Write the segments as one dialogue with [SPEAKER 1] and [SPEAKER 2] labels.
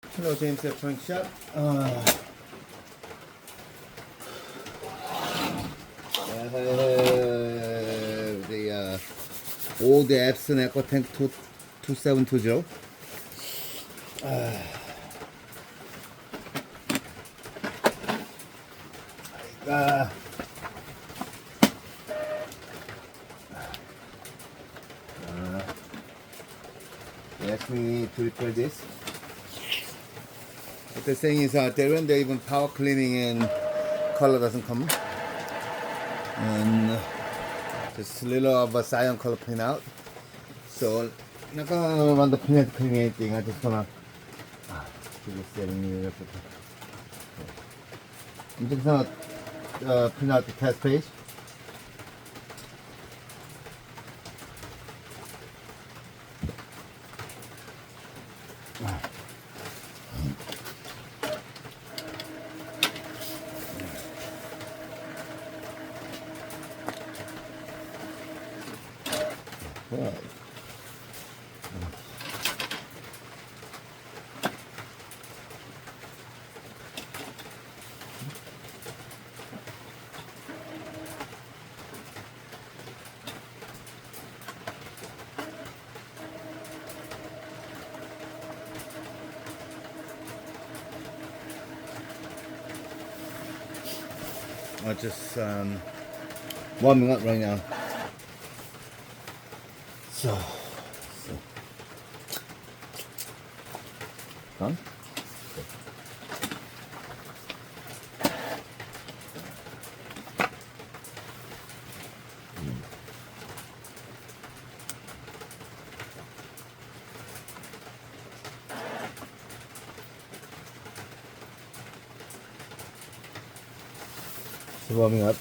[SPEAKER 1] Hello, James at Proinkshop. The old epson eco tank 2720. They asked me to repair this. What they're saying is there when they even power cleaning and color doesn't come, and just a little of a cyan color clean out. So not gonna run the pin clean anything. I just gonna do this setting. I'm just gonna print out the test page. Right. Just warming up right now. So done. So warming up.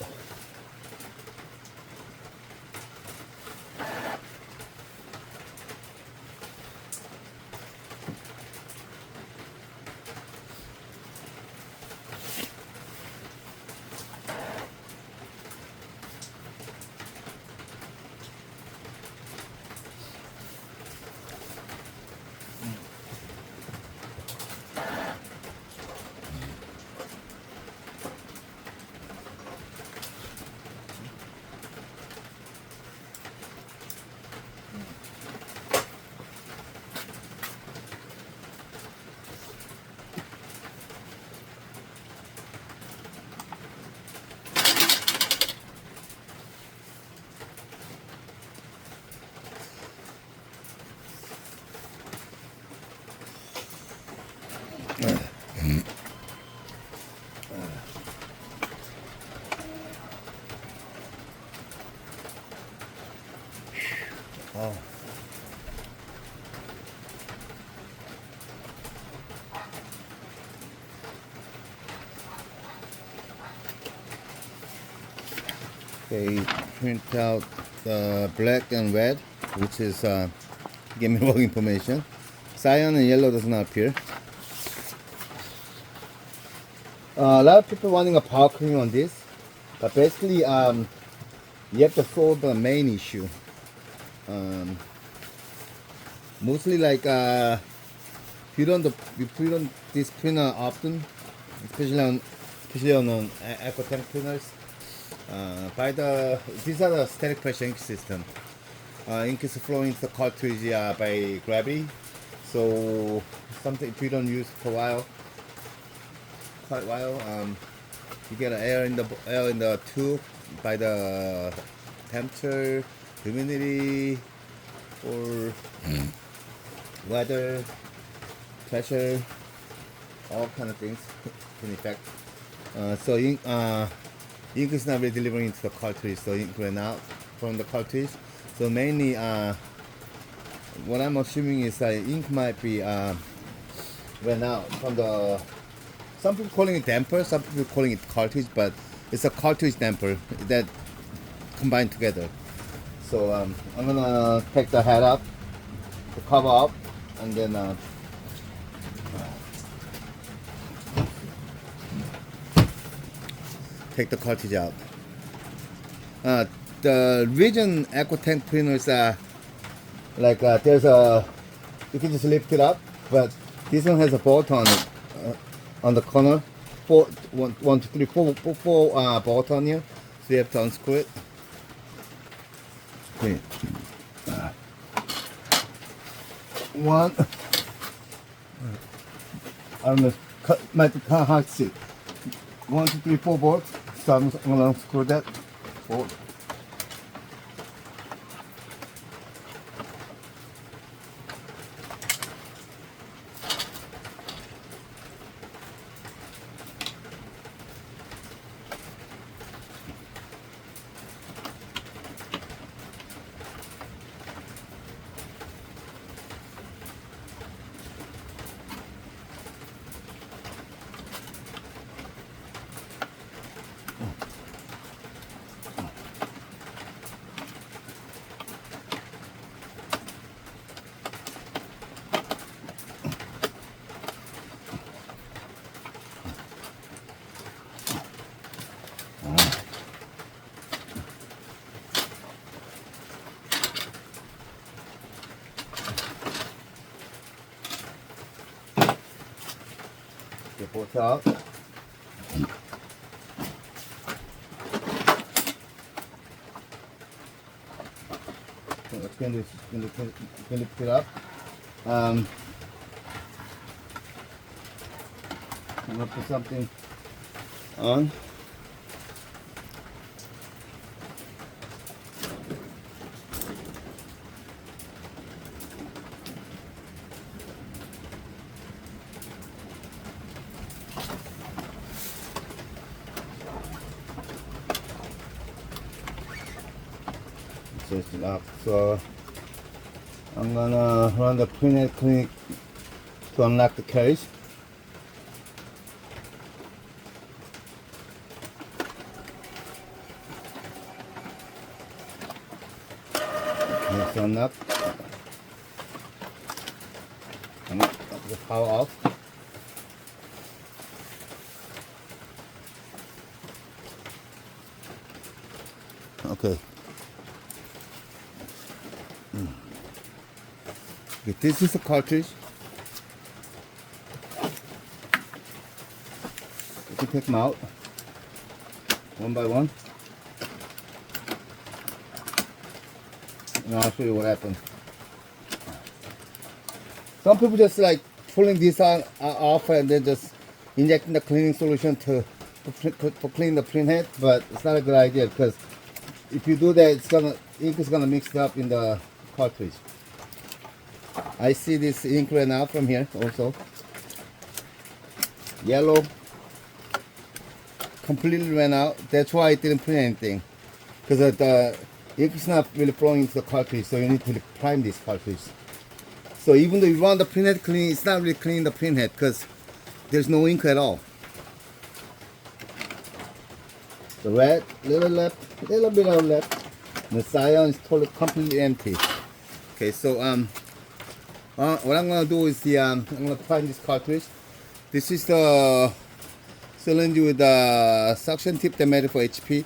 [SPEAKER 1] Oh. They print out the black and red, which is give me wrong information. Cyan and yellow does not appear. A lot of people wanting a power cleaning on this, but basically you have to solve the main issue. Mostly like you put on this printer often, especially on eco tank printers. These are the static pressure ink system. Ink is flowing into the cartridge by gravity. So something if you don't use for quite a while, you get air in the tube by the temperature, humidity, or weather, pressure, all kind of things in effect. So ink is not really delivering into the cartridge, so ink ran out from the cartridge. So mainly, what I'm assuming is that ink might be ran out from the. Some people calling it damper, some people calling it cartridge, but it's a cartridge damper that combined together. So I'm gonna take the head up, the cover up, and then take the cartridge out. The region eco tank printers are like there's a you can just lift it up, but This one has a bolt on the corner. One, two, three, four bolt on here. So you have to unscrew it. Okay. One. I don't know. Might be kind of hard to see. 1, 2, 3, 4 bolts. So I'm gonna unscrew that bolt. Get both out. Let's get it up. I'm gonna put something on. Just lock. So I'm gonna run the printhead cleaning to unlock the case. Okay, it's unlocked. I'm gonna take the power off. Okay. Okay, this is a cartridge. You can take them out one by one, and I'll show you what happens. Some people just like pulling this off and then just injecting the cleaning solution to clean the printhead, but it's not a good idea because if you do that, ink is gonna mix it up in the cartridge. I see this ink ran out from here also. Yellow completely ran out. That's why I didn't print anything, because the ink is not really flowing into the cartridge, so you need to prime this cartridge. So even though you run the printhead clean, it's not really cleaning the printhead because there's no ink at all. The red, little bit of left. The cyan is totally completely empty. Okay, so what I'm gonna do is I'm gonna prime this cartridge. This is the cylinder with the suction tip that made it for HP,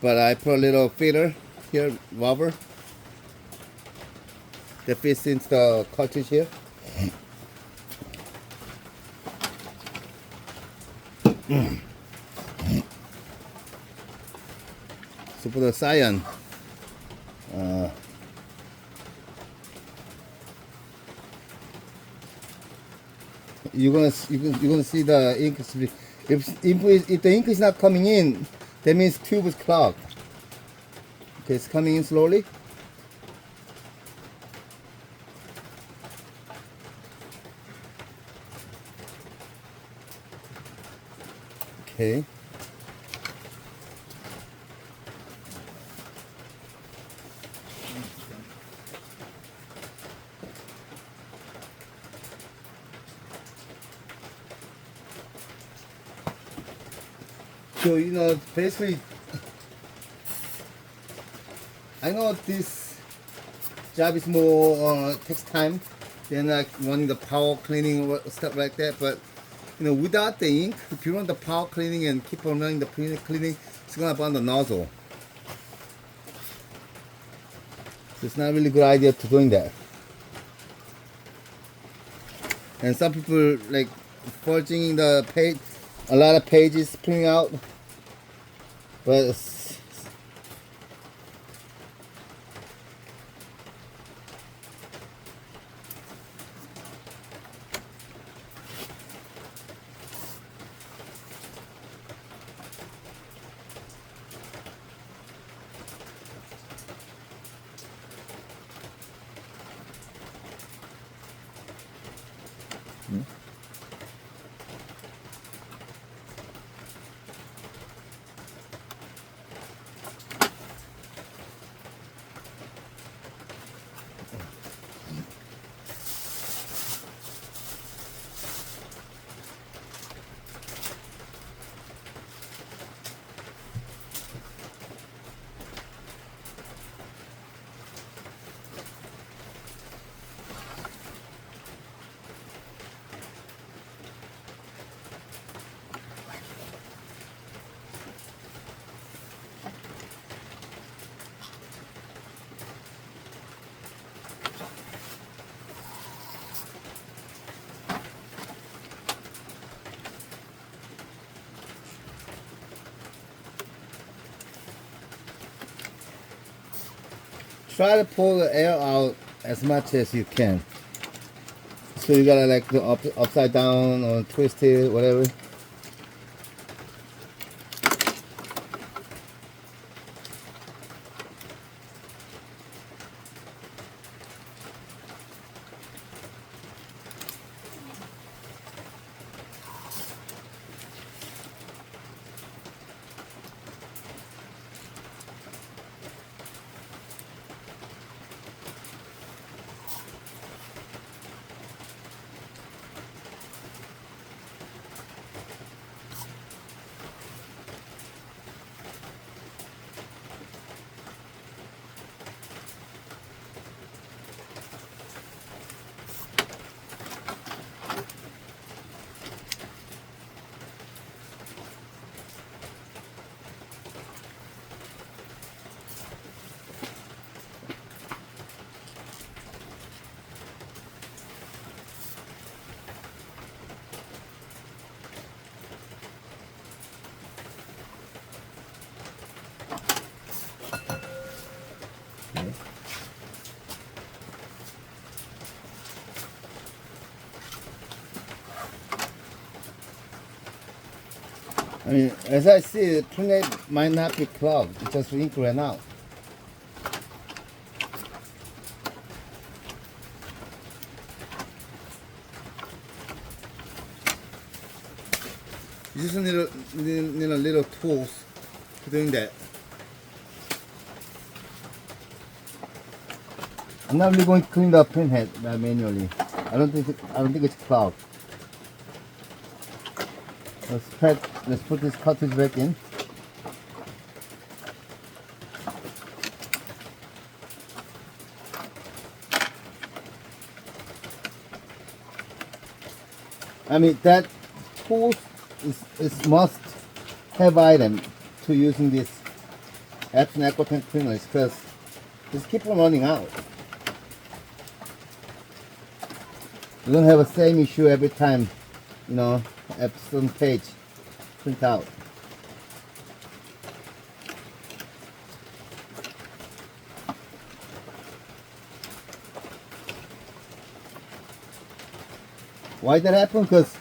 [SPEAKER 1] but I put a little filler here, rubber, that fits into the cartridge here. So for the cyan, you're gonna see the ink. If the ink is not coming in, that means tube is clogged. Okay, it's coming in slowly. Okay. So, you know, basically, I know this job is more takes time than like running the power cleaning or stuff like that. But you know, without the ink, if you run the power cleaning and keep on running the cleaning, it's gonna burn the nozzle. So it's not really a good idea to doing that. and some people like forging the page, a lot of pages printing out, but try to pull the air out as much as you can. So you gotta like go upside down or twist it, whatever. I mean, as I see, the printhead might not be clogged. It just ink ran out. You just need a little tools for doing that. I'm not really going to clean the printhead manually. I don't think it's clogged. Let's put this cartridge back in. I mean, that tool is must have item to using this epson EcoTank printers, because just keep on running out. You don't have the same issue every time, you know, epson page print out. Why that happen? Because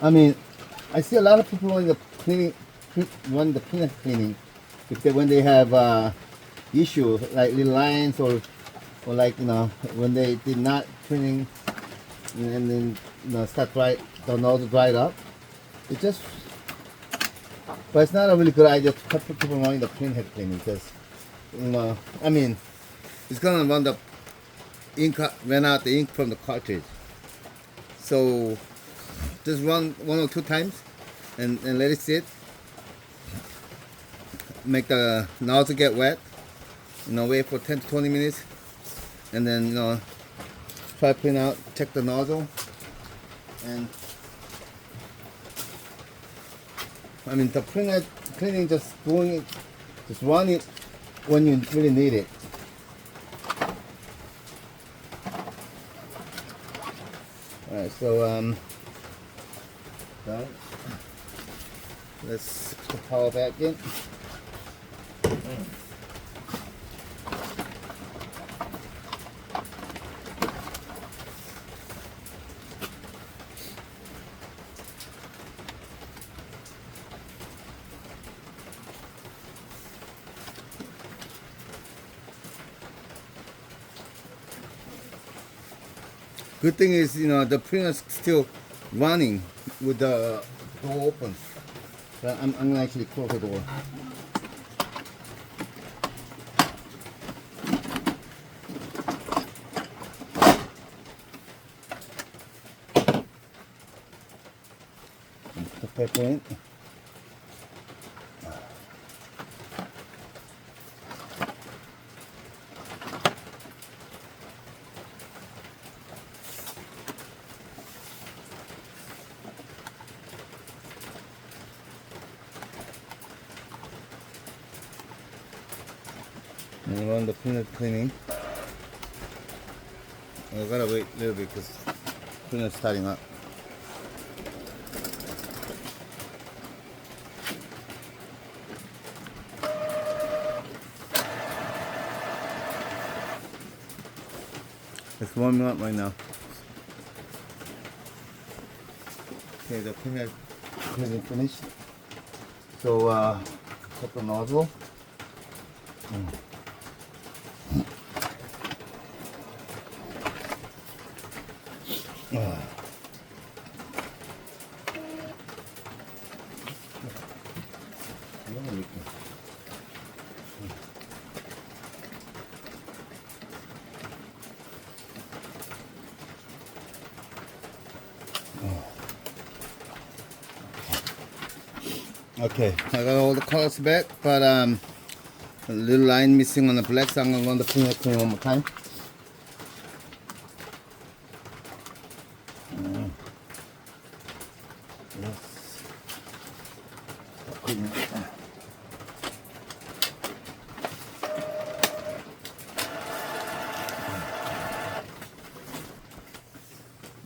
[SPEAKER 1] I mean, I see a lot of people on the cleaning, run the printer cleaning, when they have issue like little lines or like, you know, when they did not printing and then, you know, start the nozzle dried up. It just, but it's not a really good idea to keep on running the printhead cleaning, because, you know, I mean, it's gonna run the ink, run out the ink from the cartridge. So just run 1 or 2 times and let it sit. Make the nozzle get wet. You know, wait for 10 to 20 minutes, and then, you know, try to print out, check the nozzle, and I mean, the printer cleaning, just doing it, just run it when you really need it. Alright, So right. Let's put the power back in. Good thing is, you know, the printer's still running with the door open. So I'm gonna actually close the door. The paper in. And run the printer cleaning. I gotta wait a little bit because printer's starting up. It's warming up right now. Okay, the printer cleaning finished. So put the nozzle. Okay, I got all the colors back, but a little line missing on the black, so I'm gonna run the printer clean one more time.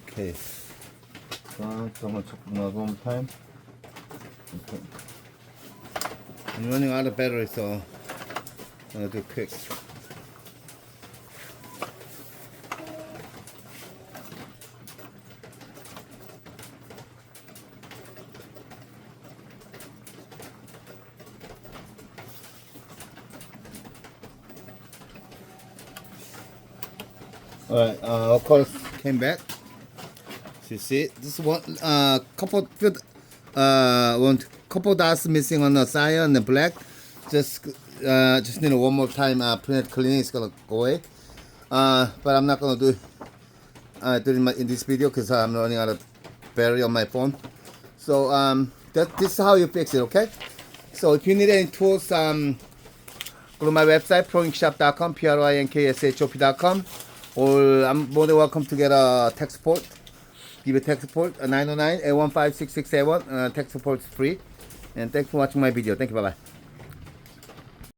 [SPEAKER 1] Okay, so I'm gonna check another one more time. Okay. I'm running out of battery, so I'm gonna do it quick. Alright, of course, came back. So you see, this one couple dots missing on the cyan and the black. Just need one more time print cleaning. It's gonna go away. But I'm not gonna do it in this video because I'm running out of battery on my phone. So this is how you fix it, okay? So if you need any tools, go to my website, Proinkshop.com, Proinkshop.com, or I'm more than welcome to get a tech support. Give a tech support, 909-815-6671. Tech support is free. And thanks for watching my video. Thank you, bye-bye.